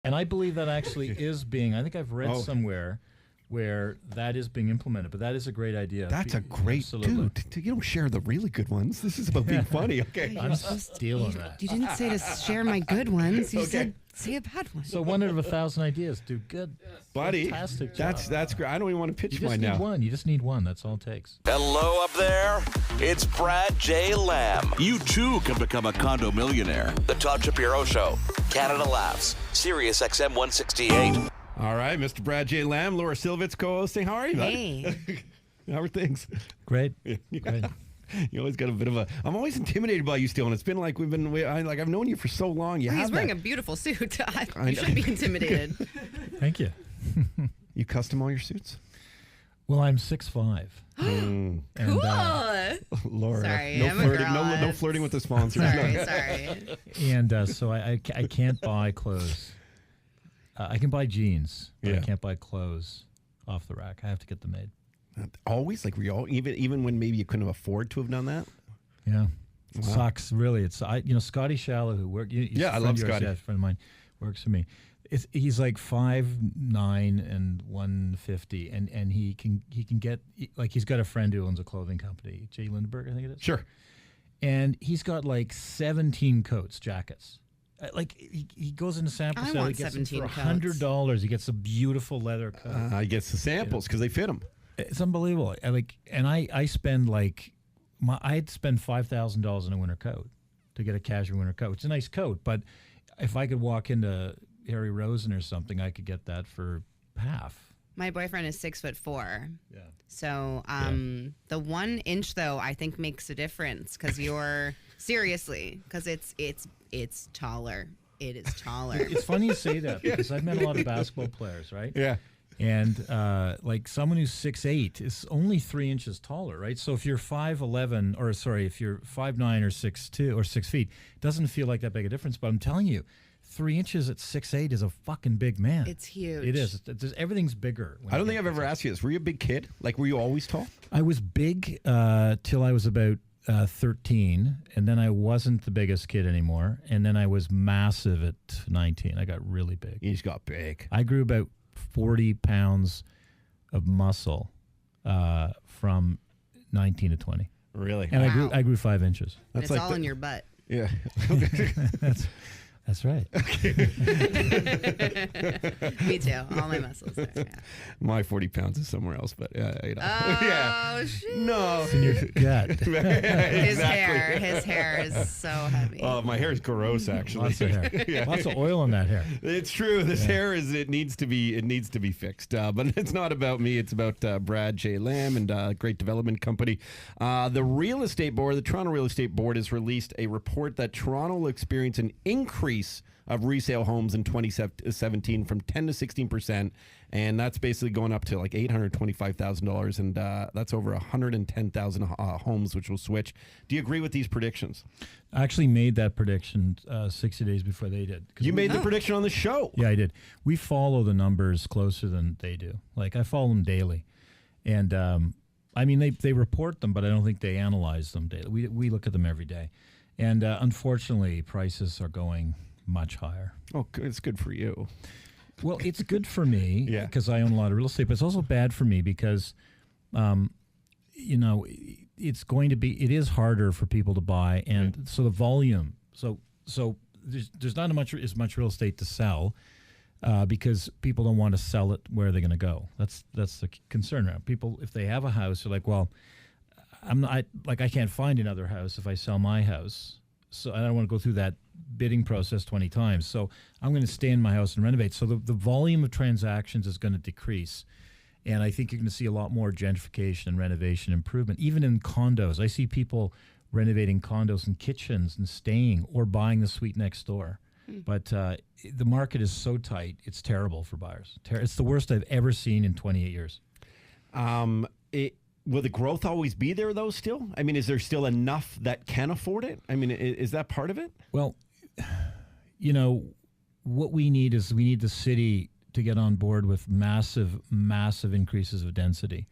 And I believe that actually is being, I think I've read somewhere where that is being implemented, but that is a great idea. That's a great, dude. You don't share the really good ones. This is about being funny, okay? I'm stealing that. You didn't say to share my good ones. You said say a bad one. So 1 out of 1,000 ideas, do good. Buddy, Fantastic job. that's great. I don't even want to pitch mine now. You just need one. That's all it takes. Hello up there. It's Brad J. Lamb. You too can become a condo millionaire. The Todd Shapiro Show. Canada Laughs. Sirius XM 168. All right, Mr. Brad J. Lamb, Laura Silvitz co-hosting. How are you, buddy? Hey. How are things? Great. Great. You always got a bit of a. I'm always intimidated by you still, and it's been like I've known you for so long. He's wearing a beautiful suit. You shouldn't be intimidated. Thank you. You custom all your suits? Well, I'm 6'5". Cool. Laura, sorry, no I'm a flirting. girl. No flirting with the sponsors. Sorry. And so I can't buy clothes. I can buy jeans, but I can't buy clothes off the rack. I have to get them made. Always, like, were you all, even when maybe you couldn't afford to have done that? Yeah. Socks, really. Scotty Shallow, who worked. I love Scotty. A friend of mine works for me. He's like 5'9" and 150, and he can get, like, he's got a friend who owns a clothing company, Jay Lindbergh, I think it is. Sure. And he's got like 17 coats, jackets. Like he goes into sample sale, he gets them for $100. He gets a beautiful leather coat. He gets the samples because they fit him. It's unbelievable. I spend I'd spend $5,000 in a winter coat to get a cashmere winter coat. It's a nice coat, but if I could walk into Harry Rosen or something, I could get that for half. My boyfriend is 6'4". Yeah. So the 1 inch though I think makes a difference because you're seriously because it's taller. It is taller. It's funny you say that because I've met a lot of basketball players, right? Yeah. And like someone who's 6'8" is only 3 inches taller, right? So if you're 5'11", if you're 5'9" or 6'2" or 6 feet, it doesn't feel like that big a difference. But I'm telling you, 3 inches at 6'8" is a fucking big man. It's huge. It is. Everything's bigger. I don't think I've ever asked you this. Were you a big kid? Like, were you always tall? I was big till I was about 13, and then I wasn't the biggest kid anymore, and then I was massive at 19. I got really big. You just got big. I grew about 40 pounds of muscle from 19 to 20. Really? And I grew 5 inches. It's like all in your butt. Yeah. That's right. Me too. All my muscles there. Yeah. My 40 pounds is somewhere else, but Oh, shit. No. It's in your gut. His hair is so heavy. Oh, my hair is gross, actually. Lots of hair. Yeah. Lots of oil in that hair. It's true. This hair it needs to be fixed. But it's not about me. It's about Brad J. Lamb and Great Development Company. The Real Estate Board, the Toronto Real Estate Board, has released a report that Toronto will experience an increase of resale homes in 2017 from 10 to 16%, and that's basically going up to like $825,000, and that's over 110,000 homes which will switch. Do you agree with these predictions? I actually made that prediction 60 days before they did. You made the prediction on the show. Yeah, I did. We follow the numbers closer than they do. Like, I follow them daily, and I mean they report them, but I don't think they analyze them daily. We look at them every day. And unfortunately, prices are going much higher. Oh, it's good for you. Well, it's good for me because I own a lot of real estate, but it's also bad for me because, it is harder for people to buy, and so the volume. So there's not as much real estate to sell because people don't want to sell it. Where are they going to go? That's the concern around people. If they have a house, they're like, well, I can't find another house if I sell my house. So I don't want to go through that bidding process 20 times. So I'm going to stay in my house and renovate. So the volume of transactions is going to decrease. And I think you're going to see a lot more gentrification and renovation improvement, even in condos. I see people renovating condos and kitchens and staying or buying the suite next door. But the market is so tight, it's terrible for buyers. It's the worst I've ever seen in 28 years. Will the growth always be there, though, still? I mean, is there still enough that can afford it? I mean, is that part of it? Well, what we need is the city to get on board with massive, massive increases of density.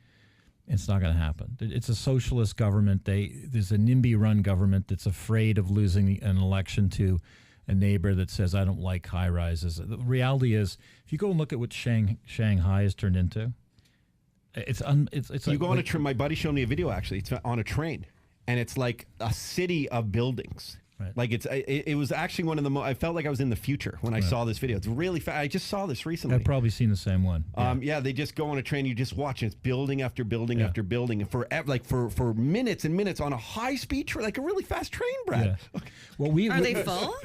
It's not going to happen. It's a socialist government. There's a NIMBY-run government that's afraid of losing an election to a neighbor that says, I don't like high rises. The reality is, if you go and look at what Shanghai has turned into, it's You go on a train. My buddy showed me a video, actually. It's on a train, and it's like a city of buildings. Right. Like it was actually one of the I felt like I was in the future when I saw this video. It's really I just saw this recently. I've probably seen the same one. Yeah, they just go on a train. You just watch, and it's building after building after building, and for minutes and minutes on a high speed train, like a really fast train, Brad. Yeah. Well, Are they full?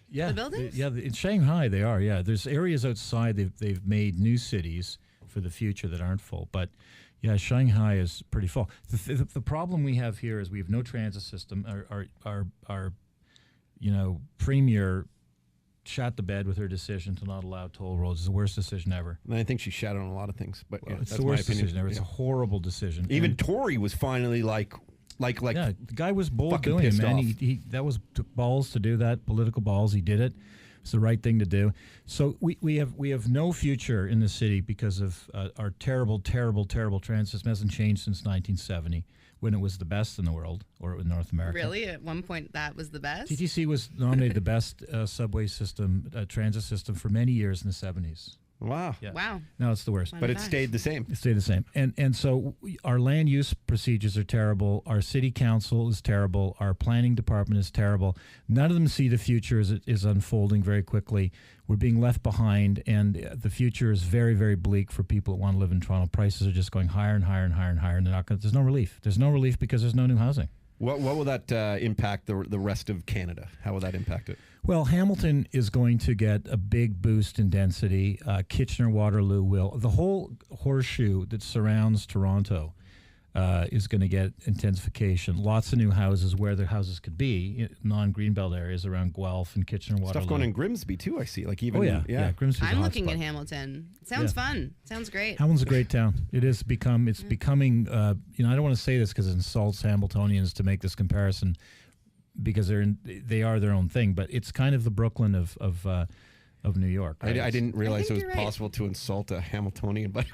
Yeah, The buildings? in Shanghai they are. Yeah, there's areas outside they've made new cities for the future that aren't full, but. Yeah, Shanghai is pretty full. The problem we have here is we have no transit system. Our premier shot the bed with her decision to not allow toll roads. It's the worst decision ever. And I think she shat on a lot of things, but It's that's the worst my opinion. decision ever. It's a horrible decision. Even And, Tory was finally like. yeah, the guy was bold fucking doing it, pissed man. off. He that was took balls to do that, political balls. He did it. It's the right thing to do. So we have no future in the city because of our terrible transit system. It hasn't changed since 1970 when it was the best in the world or in North America. Really? At one point, that was the best? TTC was nominated the best subway system, transit system for many years in the 70s. Wow. Yeah. Wow. Now it's the worst. Fun But it fact. stayed the same. It stayed the same. And so our land use procedures are terrible. Our city council is terrible. Our planning department is terrible. None of them see the future as it is unfolding very quickly. We're being left behind, and the future is very, very bleak for people that want to live in Toronto. Prices are just going higher and higher and higher and higher, and there's no relief. There's no relief because there's no new housing. What will that impact the rest of Canada? How will that impact it? Well, Hamilton is going to get a big boost in density. Kitchener-Waterloo will. The whole horseshoe that surrounds Toronto is going to get intensification. Lots of new houses where the houses could be, non-Greenbelt areas around Guelph and Kitchener-Waterloo. Stuff going in Grimsby too. I see. Like even yeah. Grimsby's a I'm hot looking spot. at Hamilton. It sounds fun. Sounds great. Hamilton's a great town. It's becoming. I don't want to say this because it insults Hamiltonians to make this comparison, because they are their own thing. But it's kind of the Brooklyn of New York. Right? I didn't realize it think was you're right. possible to insult a Hamiltonian, but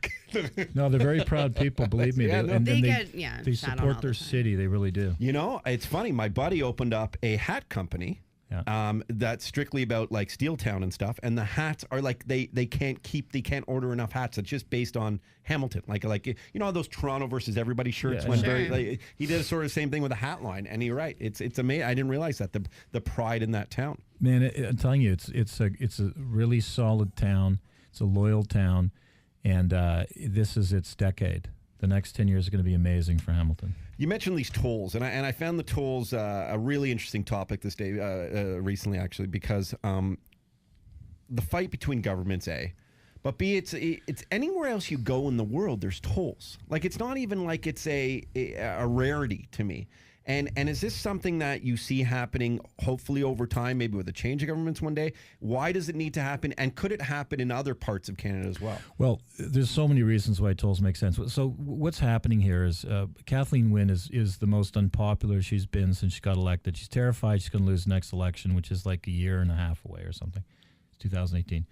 No, they're very proud people. Believe me. Yeah, no. They get they shot on all support the their time. city. They really do. you know, it's funny. My buddy opened up a hat company. Yeah. That's strictly about like Steeltown and stuff, and the hats are like they can't order enough hats. It's just based on Hamilton, like you know those Toronto versus everybody shirts Yeah, went Sure. very. Like, he did sort of the same thing with a hat line, and you're right. It's amazing. I didn't realize that the pride in that town. Man, I'm telling you, it's a really solid town. It's a loyal town, and this is its decade. The next 10 years are going to be amazing for Hamilton. You mentioned these tolls, and I found the tolls a really interesting topic this day recently, actually, because the fight between governments, but B, it's anywhere else you go in the world, there's tolls. Like it's not even like it's a rarity to me. And is this something that you see happening, hopefully over time, maybe with a change of governments one day? Why does it need to happen? And could it happen in other parts of Canada as well? Well, there's so many reasons why tolls make sense. So what's happening here is Kathleen Wynne is the most unpopular she's been since she got elected. She's terrified she's going to lose the next election, which is like a year and a half away or something. It's 2018.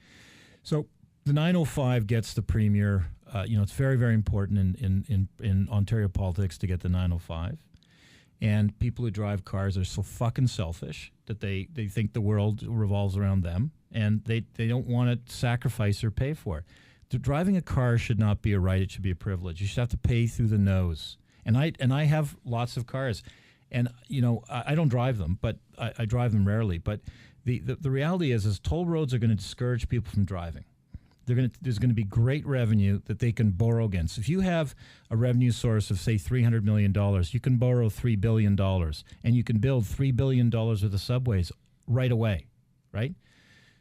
So the 905 gets the premier. It's very, very important in Ontario politics to get the 905. And people who drive cars are so fucking selfish that they think the world revolves around them, and they don't want to sacrifice or pay for it. Driving a car should not be a right; it should be a privilege. You should have to pay through the nose. And I have lots of cars, and I don't drive them, but I drive them rarely. But the reality is toll roads are going to discourage people from driving. There's going to be great revenue that they can borrow against. If you have a revenue source of, say, $300 million, you can borrow $3 billion, and you can build $3 billion worth of subways right away, right?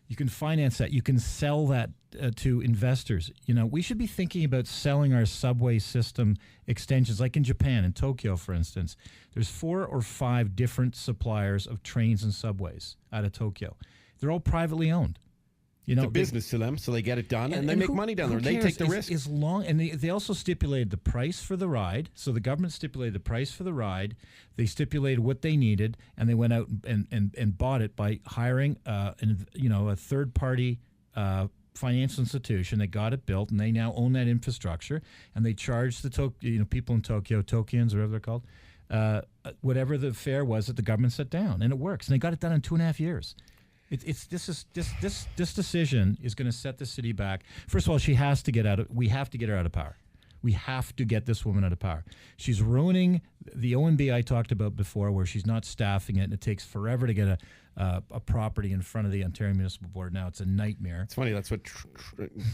You can finance that. You can sell that to investors. We should be thinking about selling our subway system extensions, like in Japan, in Tokyo, for instance. There's 4 or 5 different suppliers of trains and subways out of Tokyo. They're all privately owned. It's a business to them, so they get it done, and they make money down there. They take the risk. As long, and they also stipulated the price for the ride. So the government stipulated the price for the ride. They stipulated what they needed, and they went out and bought it by hiring a third-party financial institution. They got it built, and they now own that infrastructure. And they charged the people in Tokyo, Tokians, or whatever they're called, whatever the fare was that the government set down, and it works. And they got it done in 2.5 years. This decision is going to set the city back. First of all, we have to get her out of power. We have to get this woman out of power. She's ruining the OMB I talked about before, where she's not staffing it, and it takes forever to get a property in front of the Ontario Municipal Board. Now it's a nightmare. It's funny. That's what,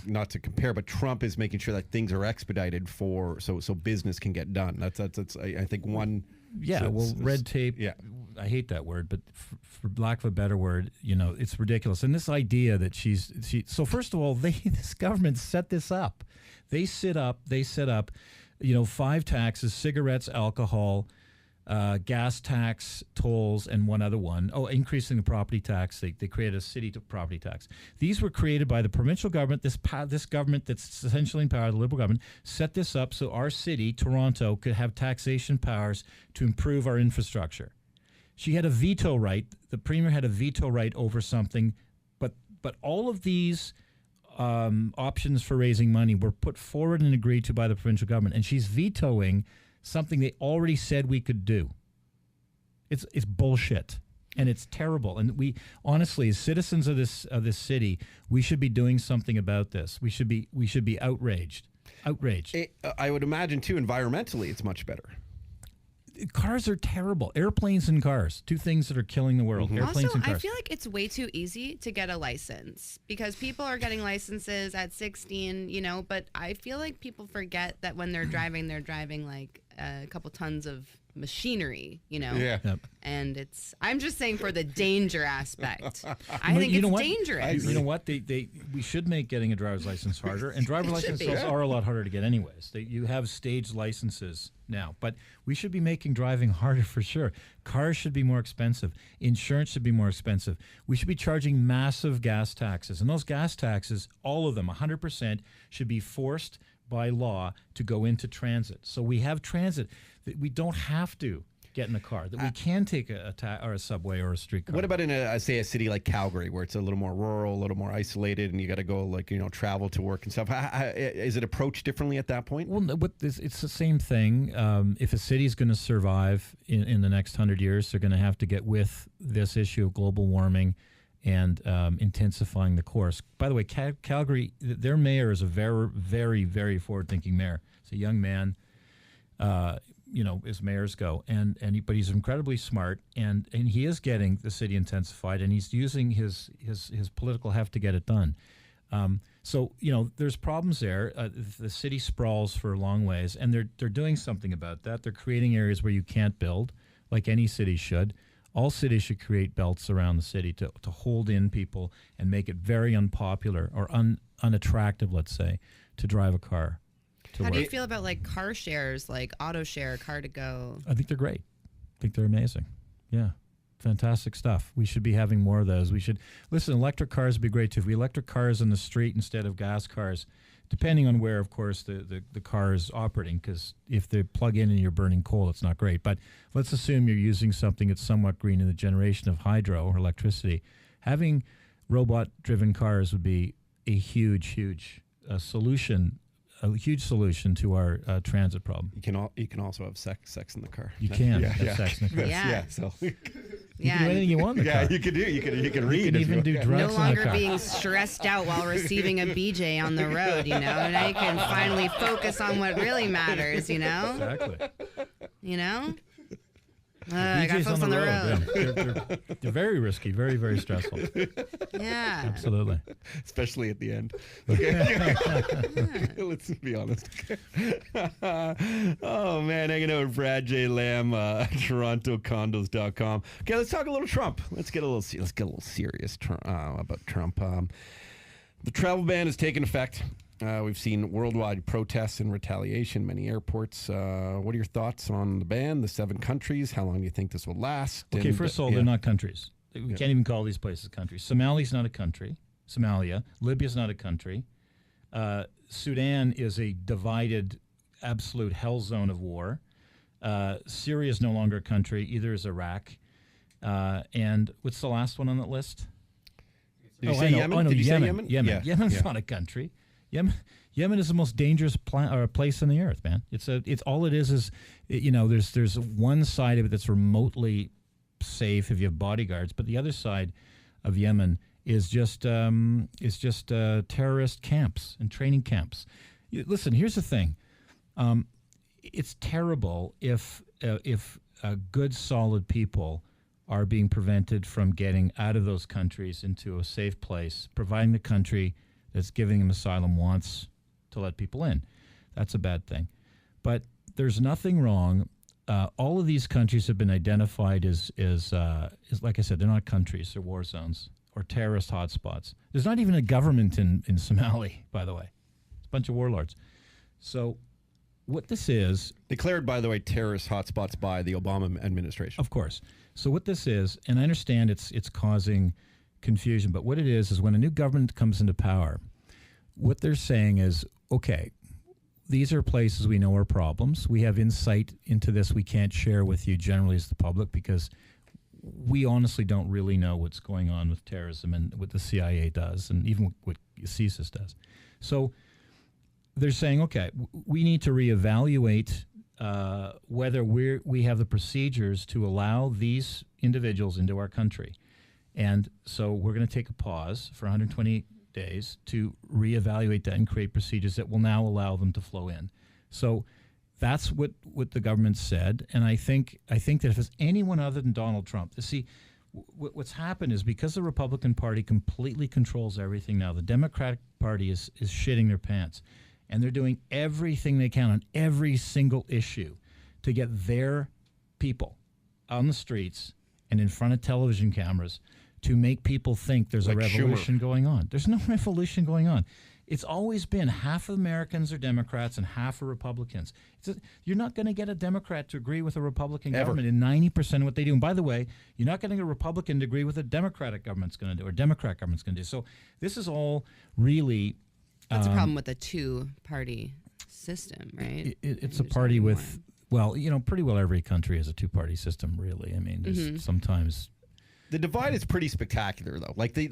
not to compare, but Trump is making sure that things are expedited so business can get done. That's I think one. Yeah, red tape. Yeah. I hate that word, but for lack of a better word, it's ridiculous. And this idea that so first of all, this government set this up. They set up, 5 taxes: cigarettes, alcohol, gas tax, tolls, and one other one. Oh, increasing the property tax. They created a city property tax. These were created by the provincial government. This government that's essentially in power, the Liberal government, set this up so our city, Toronto, could have taxation powers to improve our infrastructure. She had a veto right. The premier had a veto right over something, but all of these options for raising money were put forward and agreed to by the provincial government, and she's vetoing something they already said we could do. It's bullshit, and it's terrible. And we honestly, as citizens of this city, we should be doing something about this. We should be outraged. I would imagine too. Environmentally, it's much better. Cars are terrible. Airplanes and cars, two things that are killing the world. Mm-hmm. Airplanes also, and cars. I feel like it's way too easy to get a license because people are getting licenses at 16, but I feel like people forget that when they're driving like a couple tons of machinery, Yeah. Yep. And I'm just saying for the danger aspect. I think it's dangerous. You know what? We should make getting a driver's license harder, and driver's licenses are a lot harder to get anyways. You have staged licenses now, but we should be making driving harder for sure. Cars should be more expensive. Insurance should be more expensive. We should be charging massive gas taxes, and those gas taxes, all of them, 100%, should be forced by law to go into transit. So we have transit that we don't have to get in a car, that we can take or a subway or a streetcar. What about in a city like Calgary, where it's a little more rural, a little more isolated, and you got to go travel to work and stuff? Is it approached differently at that point? Well, it's the same thing. If a city is going to survive in the next 100 years, they're going to have to get with this issue of global warming and intensifying the course. By the way, Calgary, their mayor is a very, very, very forward-thinking mayor. It's a young man, as mayors go, but he's incredibly smart, and he is getting the city intensified, and he's using his political heft to get it done. So there's problems there. The city sprawls for long ways, and they're doing something about that. They're creating areas where you can't build, like any city should. All cities should create belts around the city to hold in people and make it very unpopular or unattractive, let's say, to drive a car. How do you feel about like car shares, like auto share, car to go? I think they're great. I think they're amazing. Yeah. Fantastic stuff. We should be having more of those. Electric cars would be great too. If we electric cars in the street instead of gas cars, depending on where, of course, the car is operating, because if they plug in and you're burning coal, it's not great. But let's assume you're using something that's somewhat green in the generation of hydro or electricity. Having robot-driven cars would be a huge solution. A huge solution to our transit problem. You can also have sex in the car. You can have sex in the car. Yeah. So you can do anything you want in the car. You can read. You can even do drugs No in the longer car. being stressed out while receiving a BJ on the road, Now you can finally focus on what really matters, Exactly. I got DJs folks on the road. Yeah. They're very risky, very, very stressful. Yeah. Absolutely. Especially at the end. Okay. Let's be honest. Oh, man. Hanging out with Brad J. Lamb, TorontoCondos.com. Okay, let's talk a little Trump. Let's get a little serious about Trump. The travel ban has taken effect. We've seen worldwide protests and retaliation, many airports. What are your thoughts on the ban, the 7 countries? How long do you think this will last? Okay, first of all, they're not countries. We can't even call these places countries. Somalia's not a country. Somalia. Libya's not a country. Sudan is a divided, absolute hell zone of war. Syria is no longer a country. Either is Iraq. And what's the last one on that list? Did you say Yemen? Did you say Yemen. Yeah. Yemen's not a country. Yemen is the most dangerous place on the earth, man. It's all it is there's one side of it that's remotely safe if you have bodyguards, but the other side of Yemen is just terrorist camps and training camps. Listen, here's the thing. It's terrible if good, solid people are being prevented from getting out of those countries into a safe place, providing the country that's giving them asylum wants to let people in. That's a bad thing. But there's nothing wrong. All of these countries have been identified as like I said, they're not countries, they're war zones or terrorist hotspots. There's not even a government in Somali, by the way. It's a bunch of warlords. So what this is... Declared, by the way, terrorist hotspots by the Obama administration. Of course. So what this is, and I understand it's causing confusion, but what it is when a new government comes into power, what they're saying is, okay, these are places we know are problems. We have insight into this we can't share with you generally as the public because we honestly don't really know what's going on with terrorism and what the CIA does and even what CSIS does. So they're saying, okay, we need to reevaluate whether we have the procedures to allow these individuals into our country. And so we're going to take a pause for 120 days to reevaluate that and create procedures that will now allow them to flow in. So that's what the government said. And I think that if it's anyone other than Donald Trump, see, what's happened is because the Republican Party completely controls everything now, the Democratic Party is shitting their pants. And they're doing everything they can on every single issue to get their people on the streets and in front of television cameras to make people think there's like a revolution going on. There's no revolution going on. It's always been half of Americans are Democrats and half are Republicans. You're not going to get a Democrat to agree with a Republican government in 90% of what they do. And by the way, you're not getting a Republican to agree with what a Democratic government's going to do or Democrat government's going to do. So this is all really... That's a problem with the two-party system, right? It's a party with, well, pretty well every country has a two-party system, really. I mean, there's sometimes... The divide is pretty spectacular, though. Like the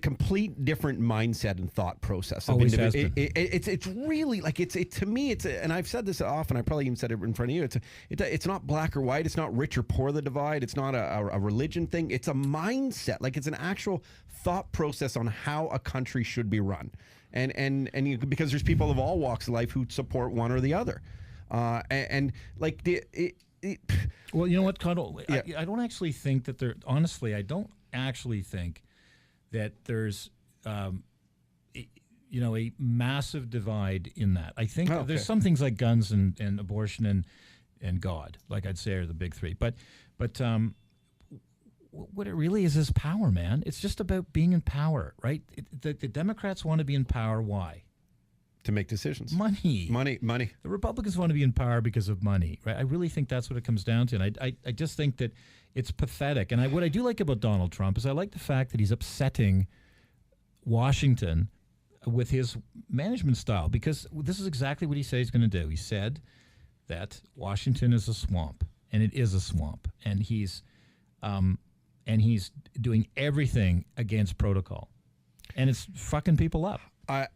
complete different mindset and thought process. Always has been. It's really like to me and I've said this often. I probably even said it in front of you. It's not black or white. It's not rich or poor. The divide. It's not a religion thing. It's a mindset. Like it's an actual thought process on how a country should be run. And because there's people of all walks of life who support one or the other, well, you know what, Connell? Yeah. I don't actually think that there. Honestly, I don't actually think that there's, a massive divide in that. I think there's some things like guns and abortion and God, like I'd say, are the big three. But what it really is power, man. It's just about being in power, right? The Democrats want to be in power. Why? To make decisions. Money. The Republicans want to be in power because of money, right? I really think that's what it comes down to. And I just think that it's pathetic. And what I do like about Donald Trump is I like the fact that he's upsetting Washington with his management style because this is exactly what he said he's going to do. He said that Washington is a swamp, and it is a swamp. And he's doing everything against protocol. And it's fucking people up. I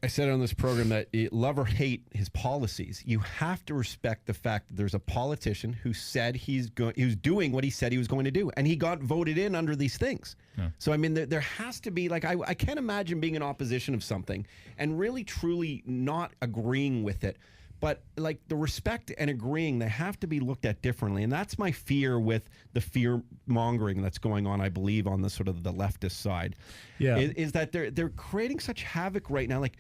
said on this program that love or hate his policies, you have to respect the fact that there's a politician who said he was doing what he said he was going to do, and he got voted in under these things. Yeah. So I mean, there has to be I can't imagine being in opposition of something and really truly not agreeing with it. But like the respect and agreeing, they have to be looked at differently. And that's my fear with the fear mongering that's going on, I believe, on the sort of the leftist side. Yeah. Is that they're creating such havoc right now. Like,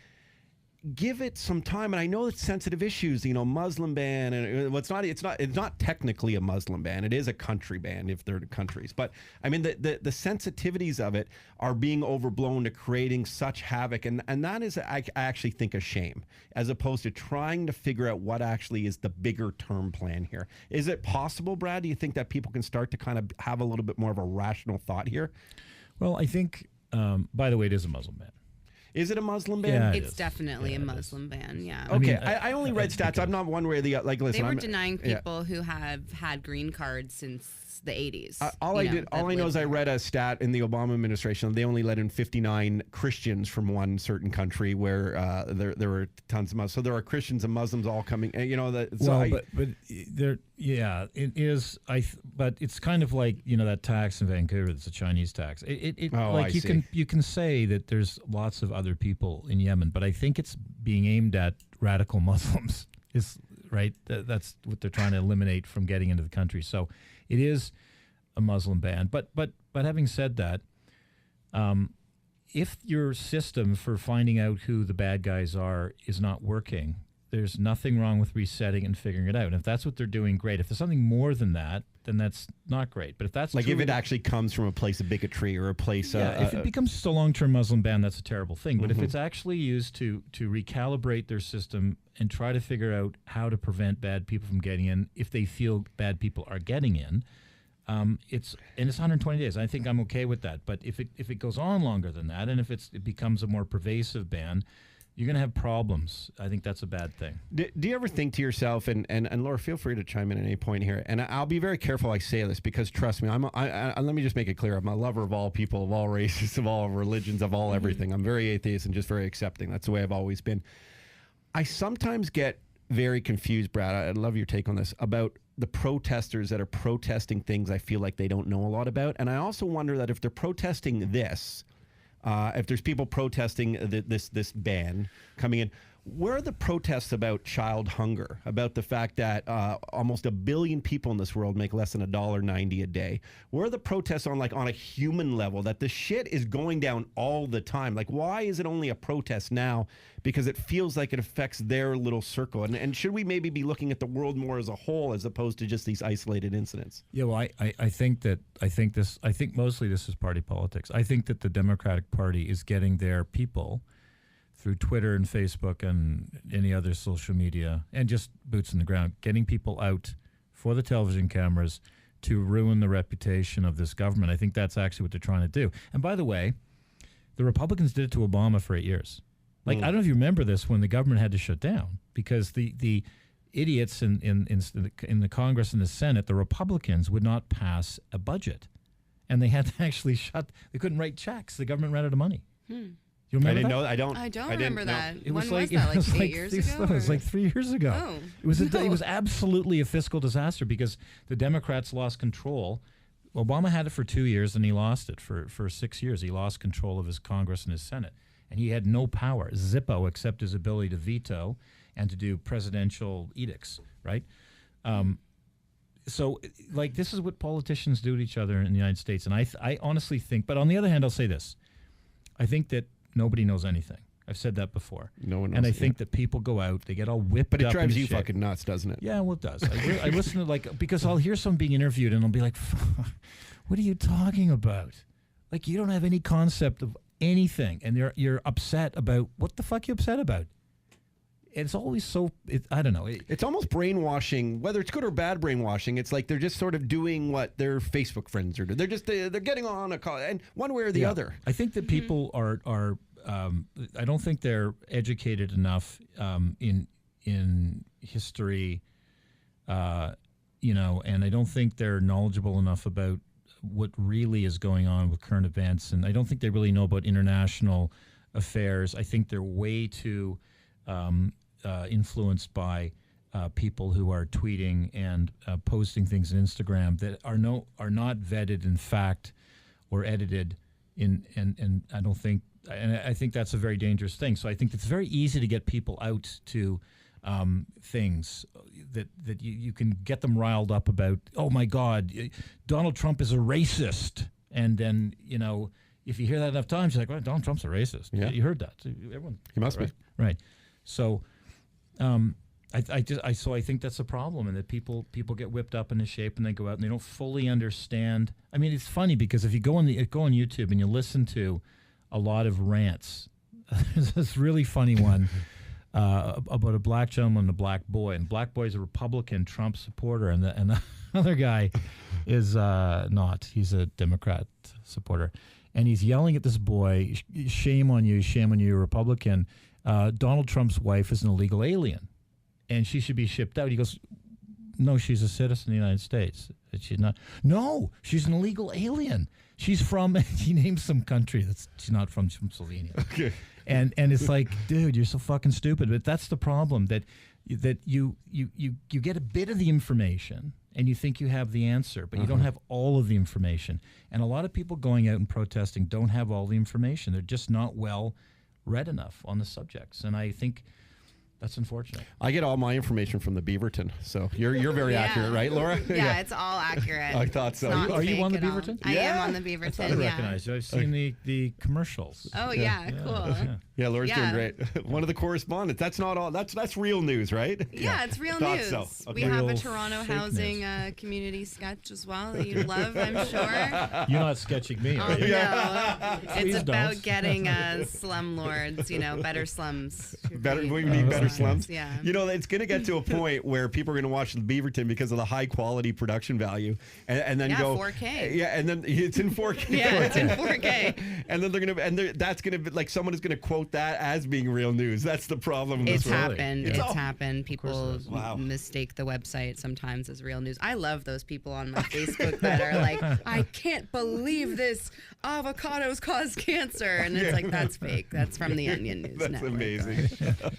give it some time. And I know it's sensitive issues, Muslim ban, and it's not technically a Muslim ban. It is a country ban if they're countries. But I mean, the sensitivities of it are being overblown to creating such havoc. And that is, I actually think, a shame, as opposed to trying to figure out what actually is the bigger term plan here. Is it possible, Brad? Do you think that people can start to kind of have a little bit more of a rational thought here? Well, I think, by the way, it is a Muslim ban. Is it a Muslim ban? Yeah, it's definitely a Muslim ban, yeah. Okay, I only read stats. I'm not one way or the other. Like, listen, they were denying people who have had green cards since since the 80s. All I know is I read a stat in the Obama administration. They only let in 59 Christians from one certain country where there were tons of Muslims. So there are Christians and Muslims all coming. But there, yeah, it is. But it's kind of like that tax in Vancouver. It's a Chinese tax. You can say that there's lots of other people in Yemen, but I think it's being aimed at radical Muslims. Is right. That's what they're trying to eliminate from getting into the country. So it is a Muslim ban. But having said that, if your system for finding out who the bad guys are is not working, there's nothing wrong with resetting and figuring it out. And if that's what they're doing, great. If there's something more than that, then that's not great. But if that's if it actually comes from a place of bigotry or a place, if it becomes just a long-term Muslim ban, that's a terrible thing. But if it's actually used to recalibrate their system and try to figure out how to prevent bad people from getting in, if they feel bad people are getting in, it's 120 days. I think I'm okay with that. But if it goes on longer than that, and if it becomes a more pervasive ban, you're going to have problems. I think that's a bad thing. Do you ever think to yourself, and Laura, feel free to chime in at any point here, and I'll be very careful I say this, because trust me, let me just make it clear, I'm a lover of all people, of all races, of all religions, of all everything. I'm very atheist and just very accepting. That's the way I've always been. I sometimes get very confused, Brad, I'd love your take on this, about the protesters that are protesting things I feel like they don't know a lot about. And I also wonder that if they're protesting this, if there's people protesting this ban coming in, where are the protests about child hunger, about the fact that almost 1 billion people in this world make less than $1.90 a day? Where are the protests on a human level, that the shit is going down all the time? Like, why is it only a protest now? Because it feels like it affects their little circle. And should we maybe be looking at the world more as a whole as opposed to just these isolated incidents? Yeah, well, I think mostly this is party politics. I think that the Democratic Party is getting their people through Twitter and Facebook and any other social media, and just boots on the ground, getting people out for the television cameras to ruin the reputation of this government. I think that's actually what they're trying to do. And by the way, the Republicans did it to Obama for 8 years. I don't know if you remember this, when the government had to shut down because the idiots in the Congress and the Senate, the Republicans, would not pass a budget, and they had to actually they couldn't write checks. The government ran out of money. You remember I didn't that? know. I don't remember that. It was when like, was that? it was 8 years ago? It was like 3 years ago. Oh, It was absolutely a fiscal disaster because the Democrats lost control. Obama had it for 2 years and he lost it for 6 years. He lost control of his Congress and his Senate, and he had no power, zippo, except his ability to veto and to do presidential edicts. Right. So, this is what politicians do to each other in the United States, and I honestly think. But on the other hand, I'll say this: I think that nobody knows anything. I've said that before. No one knows. And I think that people go out, they get all whipped up. But it drives you shape. fucking nuts, doesn't it? Yeah, well, it does. I listen to because I'll hear someone being interviewed and I'll be like, what are you talking about? Like, you don't have any concept of anything. And you're upset about, what the fuck you upset about? It's always so, I don't know. It's almost brainwashing, whether it's good or bad brainwashing. It's like they're just sort of doing what their Facebook friends are doing. They're getting on a call, and one way or the other. I think that people are I don't think they're educated enough in history, and I don't think they're knowledgeable enough about what really is going on with current events, and I don't think they really know about international affairs. I think they're way too influenced by people who are tweeting and posting things on Instagram that are not vetted in fact or edited in, and I don't think. And I think that's a very dangerous thing. So I think it's very easy to get people out to things that you can get them riled up about. Oh my God, Donald Trump is a racist, and then if you hear that enough times, you're like, well, Donald Trump's a racist. Yeah. You heard that. Everyone. He must be right. So, I think that's a problem, and that people get whipped up into shape and they go out and they don't fully understand. I mean, it's funny because if you go on YouTube and you listen to a lot of rants. There's this really funny one about a black gentleman and a black boy. And black boy is a Republican Trump supporter, and the other guy is not. He's a Democrat supporter. And he's yelling at this boy, shame on you, Republican. Donald Trump's wife is an illegal alien, and she should be shipped out. He goes, no, she's a citizen of the United States. that she's not. No, she's an illegal alien. She's from. He names some country that's she's not from. She's from Slovenia. Okay. And it's like, dude, you're so fucking stupid. But that's the problem that you get a bit of the information and you think you have the answer, but you don't have all of the information. And a lot of people going out and protesting don't have all the information. They're just not well read enough on the subjects. And I think that's unfortunate. I get all my information from the Beaverton, so you're very Yeah. accurate, right, Laura? Yeah, it's all accurate. I thought so. It's not Are you fake on the at all. Beaverton? I Yeah. am on the I Beaverton. thought I yeah. recognized you. I've seen the commercials. Oh yeah, cool. Yeah, Laura's doing Yeah. great. One of the correspondents. That's not all. That's real news, right? Yeah, it's real Thought news. so. We Okay. have a Real Toronto fake housing news. community sketch as well that you love, I'm sure. You're not sketching me, are Oh, you? no. Please It's about don't. getting slumlords, better slums. Better, Be- we need better okay. slums. Yeah. You know, it's going to get to a point where people are going to watch the Beaverton because of the high quality production value, and then Yeah, go 4K. Yeah, and then it's in 4K. Yeah, it's in 4K. And then that's gonna be like someone is gonna quote that as being real news. That's the problem. with It's this. happened. It's It's all- happened. People it is. Wow. mistake the website sometimes as real news. I love those people on my Facebook that are like, I can't believe this. Avocados cause cancer. And it's like, that's fake. That's from the Onion News That's Network. amazing.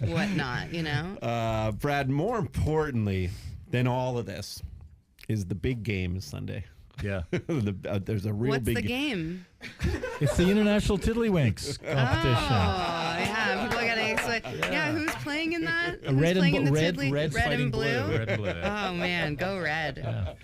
Or whatnot. Brad, more importantly than all of this is the big game Sunday. Yeah. There's a real What's big the game? It's the International Tiddlywinks Oh, competition. yeah. People got to explain. Yeah, who's playing in that? Who's Red playing and in the red, Tiddly? red, Red fighting and blue. Red and blue. Oh, man. Go red.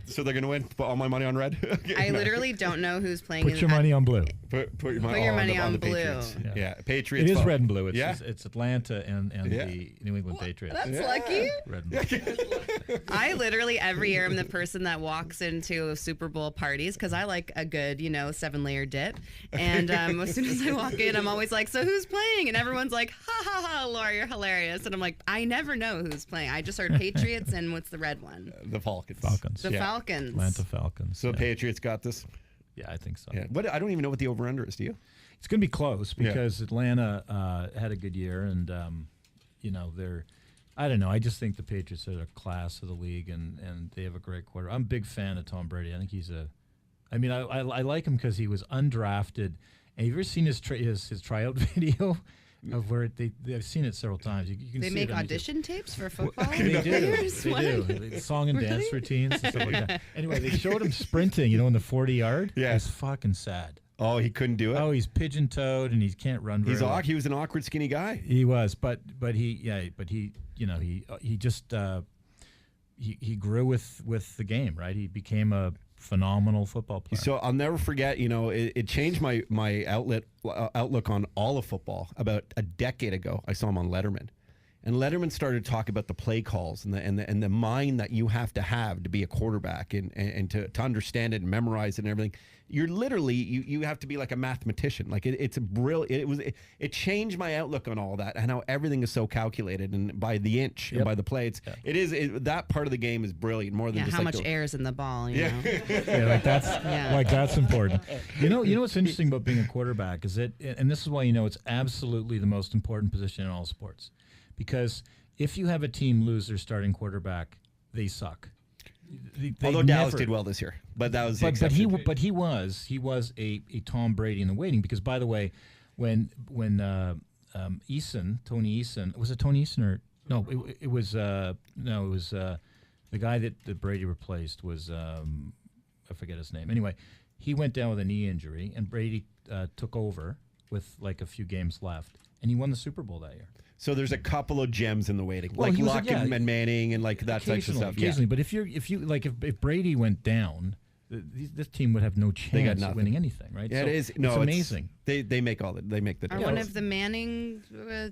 So they're gonna win. Put all my money on red. Okay. I literally don't know who's playing Put in your money on blue. Put your money, Put your money on the blue. Patriots. Yeah. Yeah, Patriots. It is vote. red and blue. It's, Yeah. it's Atlanta and Yeah. the New England Patriots. That's lucky. Red and blue. I literally every year am the person that walks into Super Bowl parties because I like a good, 7-layer dip. And as soon as I walk in, I'm always like, so who's playing? And everyone's like, ha ha ha, Laura, you're hilarious. And I'm like, I never know who's playing. I just heard Patriots and what's the red one? The Falcons. Falcons. The Yeah. Falcons. Atlanta Falcons. So yeah. Patriots got this. Yeah, I think so. Yeah. What? I don't even know what the over under is. Do you? It's going to be close Yeah. because Atlanta had a good year, and they're. I don't know. I just think the Patriots are the class of the league, and they have a great quarter. I'm a big fan of Tom Brady. I think he's a. I mean, I like him because he was undrafted. And have you ever seen his tryout video of where I've seen it several times. You can They see make it on YouTube. audition tapes for football They do. players? They What? do. Song and dance Really? routines and stuff like that. Anyway, they showed him sprinting, in the 40-yard. Yeah. It's fucking sad. Oh, he couldn't do it. Oh, he's pigeon-toed and he can't run very well. He was an awkward, skinny guy. He was, but he just he grew with the game, right? He became a phenomenal football player. So I'll never forget. It changed my outlook on all of football. About a decade ago, I saw him on Letterman, and Letterman started to talk about the play calls and the mind that you have to be a quarterback and to understand it and memorize it and everything. You're literally you have to be like a mathematician. Like it's a brilliant. It changed my outlook on all that and how everything is so calculated and by the inch and by the play. That part of the game is brilliant more than Yeah, just how like much air is in the ball? You know? Yeah, that's important. You know what's interesting about being a quarterback is and this is why it's absolutely the most important position in all sports, because if you have a team lose their starting quarterback, they suck. Although Dallas did well this year, but that was the exception. he was a Tom Brady in the waiting, because by the way, when Tony Eason, was it Tony Eason or no? It was the guy that Brady replaced was I forget his name. Anyway, he went down with a knee injury, and Brady took over with like a few games left, and he won the Super Bowl that year. So there's a couple of gems in the waiting, Well, like he was Luck and Manning and like that type of stuff. Occasionally, but if Brady went down, this team would have no chance of winning anything, right? Yeah, So it is. It's No, amazing. They make the Are difference. one of the Manning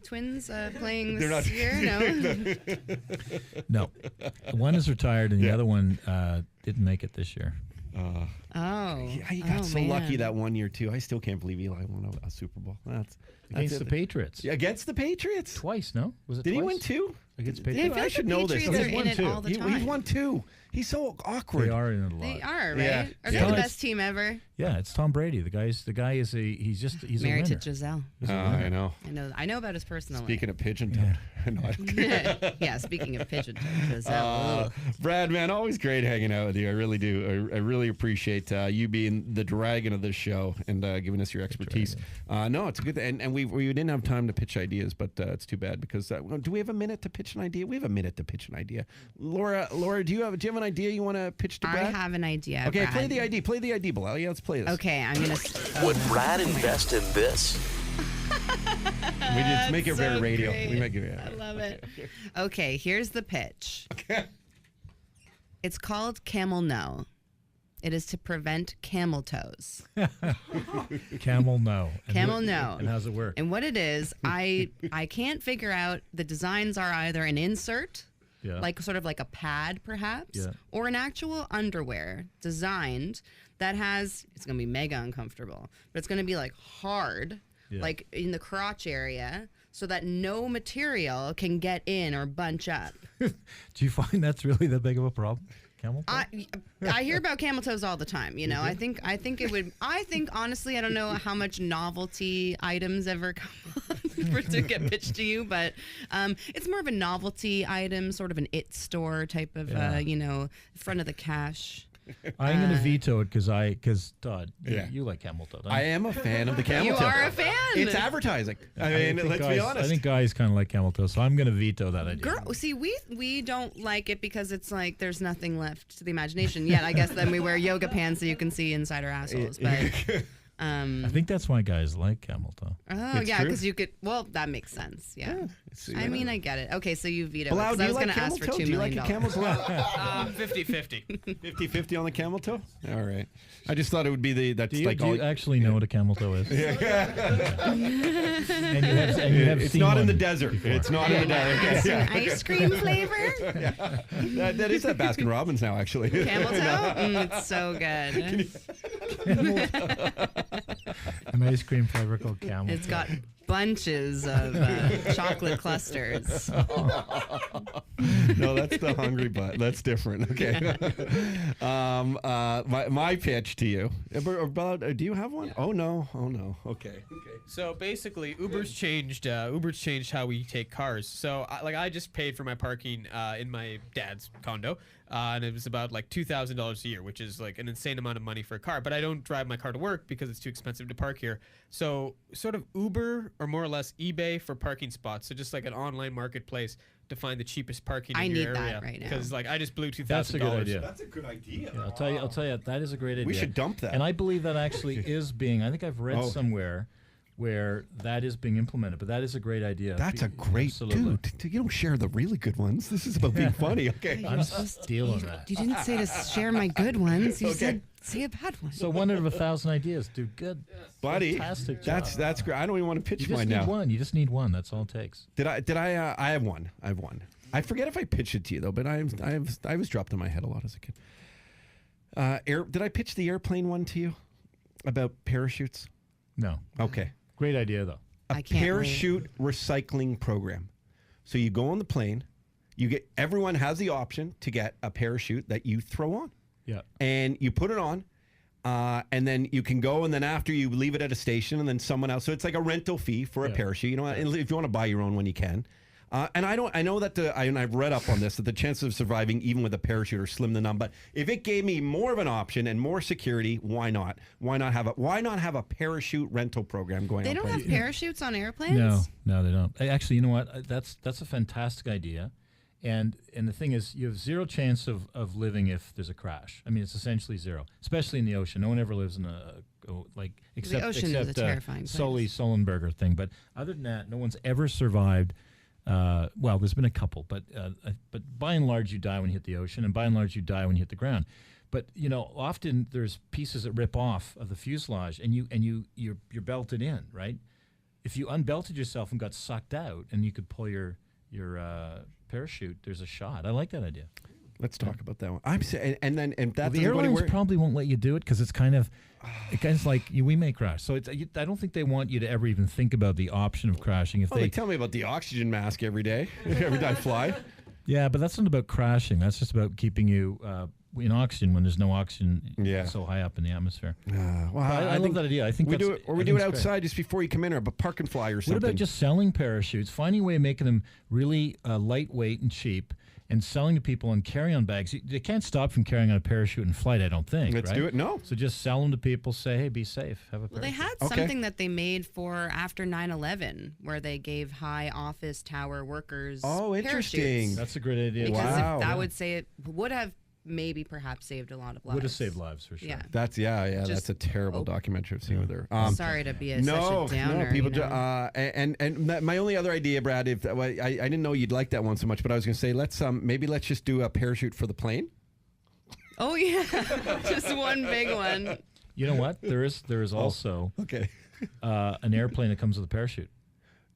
twins playing They're this not- year? No. No, one is retired, and the other one didn't make it this year. Oh. He got so lucky man. that one year too. I still can't believe Eli won a Super Bowl. That's Against it. the Patriots. Yeah, against the Patriots. Twice, no? Was it Did he twice? win two? Against Yeah, I Patriots? feel I like should the know this. Patriots are He's in won it two. all the time. He's won two. He's so awkward. They are in it a lot. They are, right? Yeah. Are they Yeah. the best team ever? Yeah, it's Tom Brady. The guy is he's Married a to winner. Giselle. I know. I know about his personal Speaking life. of pigeon toad. Yeah, speaking of pigeon toed, Giselle. Brad, man, always great hanging out with you. I really do. I really appreciate you being the dragon of this show and giving us your expertise. No, it's a good thing. And we didn't have time to pitch ideas, but it's too bad because do we have a minute to pitch an idea? We have a minute to pitch an idea. Laura, do you have an idea you want to pitch to Brad? I have an idea. Okay, Brad. play the ID. Play the ID, Bilal. Yeah, let's play this. Okay, I'm gonna. Would Brad invest in this? We just make it very radio. great. We make it. I love it. Okay, here's the pitch. Okay. It's called Camel No. It is to prevent camel toes. Camel no. Camel no. And how's it work? And what it is, I can't figure out. The designs are either an insert, Yeah. like sort of like a pad perhaps, Yeah. or an actual underwear designed that it's going to be mega uncomfortable, but it's going to be like hard, Yeah. like in the crotch area, so that no material can get in or bunch up. Do you find that's really that big of a problem? Camel toe? I hear about camel toes all the time. You know, I think it would. I think honestly, I don't know how much novelty items ever come to get pitched to you, but it's more of a novelty item, sort of an it store type of, Yeah. front of the cash. I'm going to veto it because Todd, Yeah. you like camel toe. don't I you? am a fan of the camel You toe. are a fan. It's advertising. I mean, think let's be guys- honest. I think guys kind of like camel toe, so I'm going to veto that idea. Girl, see, we don't like it because it's like there's nothing left to the imagination yet. I guess then we wear yoga pants so you can see inside our assholes. But I think that's why guys like camel toe. oh It's yeah, true. because you could. Well, that makes sense. Yeah. It's, I mean, I get it. Okay, so you veto it. Bilal, 'Cause do I you was like going to camel ask for toe? $2 Do you million. like a camel toe? 50-50. 50-50 on the camel toe? All right. I just thought it would be that's Do you, like do you all, actually know what a camel toe is? and you have it's seen not in the one desert. before. It's not in the desert. It's Yeah. an ice cream flavor. That is at Baskin Robbins now, actually. Camel toe? It's so good. An ice cream flavor called camel. It's got bunches of chocolate clusters. No, that's the hungry butt. That's different. Okay. My pitch to you. Do you have one? Oh no. Okay. So basically, Uber's changed how we take cars. So I just paid for my parking in my dad's condo, and it was about like $2,000 a year, which is like an insane amount of money for a car. But I don't drive my car to work because it's too expensive to park here. So sort of Uber or more or less eBay for parking spots. So just like an online marketplace to find the cheapest parking I in your need area. that right now. Because like I just blew $2,000. That's a good idea. That's a good idea. Yeah, I'll tell you, that is a great idea. We should dump that. And I believe that actually is being. I think I've read Oh. somewhere where that is being implemented. But that is a great idea. That's a great Absolutely. dude. You don't share the really good ones. This is about being funny. Okay. I'm stealing that. You didn't say to share my good ones. You said say a bad one. So one out of 1,000 ideas, dude. Good, Buddy, fantastic job. that's great. I don't even want to pitch You just mine need now. one. You just need one. That's all it takes. Did I? I have one. I forget if I pitched it to you though, but I was dropped in my head a lot as a kid. Did I pitch the airplane one to you about parachutes? No. Okay. Great idea though. I can't wait. Parachute recycling program. So you go on the plane, everyone has the option to get a parachute that you throw on. Yeah. And you put it on, and then you can go, and then after you leave it at a station, and then someone else. So it's like a rental fee for a Yeah. parachute. You know, and if you want to buy your own one, you can. And I know that I've read up on this that the chances of surviving even with a parachute are slim to none. But if it gave me more of an option and more security, why not? Why not have a parachute rental program going They on? don't have planes? parachutes on airplanes? No, they don't. Actually, you know what? That's a fantastic idea. And the thing is, you have zero chance of living if there's a crash. I mean, it's essentially zero, especially in the ocean. No one ever lives in except ocean is a terrifying place. Sully Sullenberger thing. But other than that, no one's ever survived. Well, there's been a couple, but by and large, you die when you hit the ocean, and by and large, you die when you hit the ground. But often there's pieces that rip off of the fuselage, and you're belted in, right? If you unbelted yourself and got sucked out, and you could pull your parachute, there's a shot. I like that idea. Let's talk about that one. I'm saying, and that's The airlines probably won't let you do it because it's kind of like we may crash. So I don't think they want you to ever even think about the option of crashing. If they tell me about the oxygen mask every day, every time I fly. Yeah, but that's not about crashing. That's just about keeping you in oxygen when there's no oxygen so high up in the atmosphere. Well, I love that idea. I think we that's, do it, or we I do think it it's great. outside just before you come in, or a park and fly or something. What about just selling parachutes, finding a way of making them really lightweight and cheap, and selling to people in carry-on bags? They can't stop from carrying on a parachute in flight, I don't think. Let's right? do it. No. So just sell them to people. Say, hey, be safe. Have a Well, parachute. they had something that they made for after 9/11 where they gave high office tower workers interesting. parachutes. That's a great idea. Because Wow. if that would say it would have maybe perhaps saved a lot of lives. Would have saved lives for sure. Yeah. That's that's Just a terrible documentary I've seen with her. Sorry to be such No, a downer. no, people. you know? And my only other idea, Brad, if I didn't know you'd like that one so much, but I was going to say let's just do a parachute for the plane. Oh yeah, just one big one. You know what? There is also Okay. an airplane that comes with a parachute.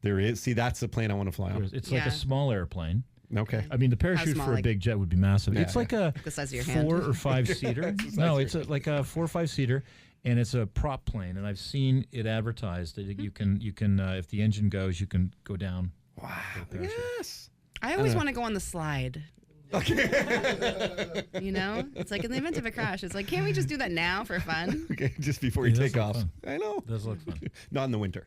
There is. See, that's the plane I want to fly on. It's like Yeah. a small airplane. Okay. I mean, the parachute small, for a like- big jet would be massive. Yeah, It's like a The size of your hand. 4 or 5 seater. No, it's like a 4 or 5 seater, and it's a prop plane. And I've seen it advertised that you can if the engine goes, you can go down. Wow. parachute. Yes. I always want to go on the slide. Okay. You know, it's like in the event of a crash, it's like, can't we just do that now for fun? Okay. Just before you It does take look off. fun. I know. It does look fun. Not in the winter.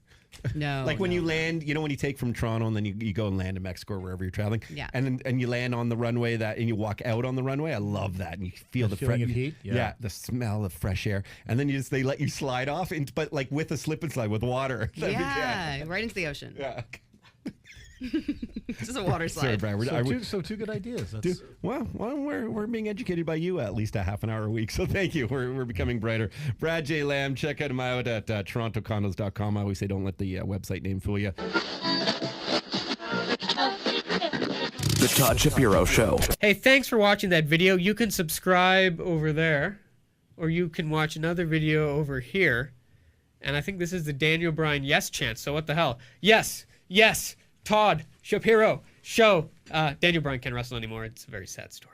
No. Like when no. you land, when you take from Toronto and then you go and land in Mexico or wherever you're traveling. Yeah. And you land on the runway and you walk out on the runway. I love that. And you feel The the feeling of heat? Yeah. the smell of fresh air. And then they let you slide off, but like with a slip and slide with water. Yeah, right into the ocean. Yeah. Just a water Sorry, slide. Brad. So two good ideas. That's, Well, we're being educated by you at least a half an hour a week. So thank you. We're becoming brighter. Brad J. Lamb, check him out at torontocondos.com. I always say don't let the website name fool you. The Todd Shapiro Show. Hey, thanks for watching that video. You can subscribe over there, or you can watch another video over here. And I think this is the Daniel Bryan yes chant. So what the hell? Yes, yes, Todd Shapiro Show. Daniel Bryan can't wrestle anymore. It's a very sad story.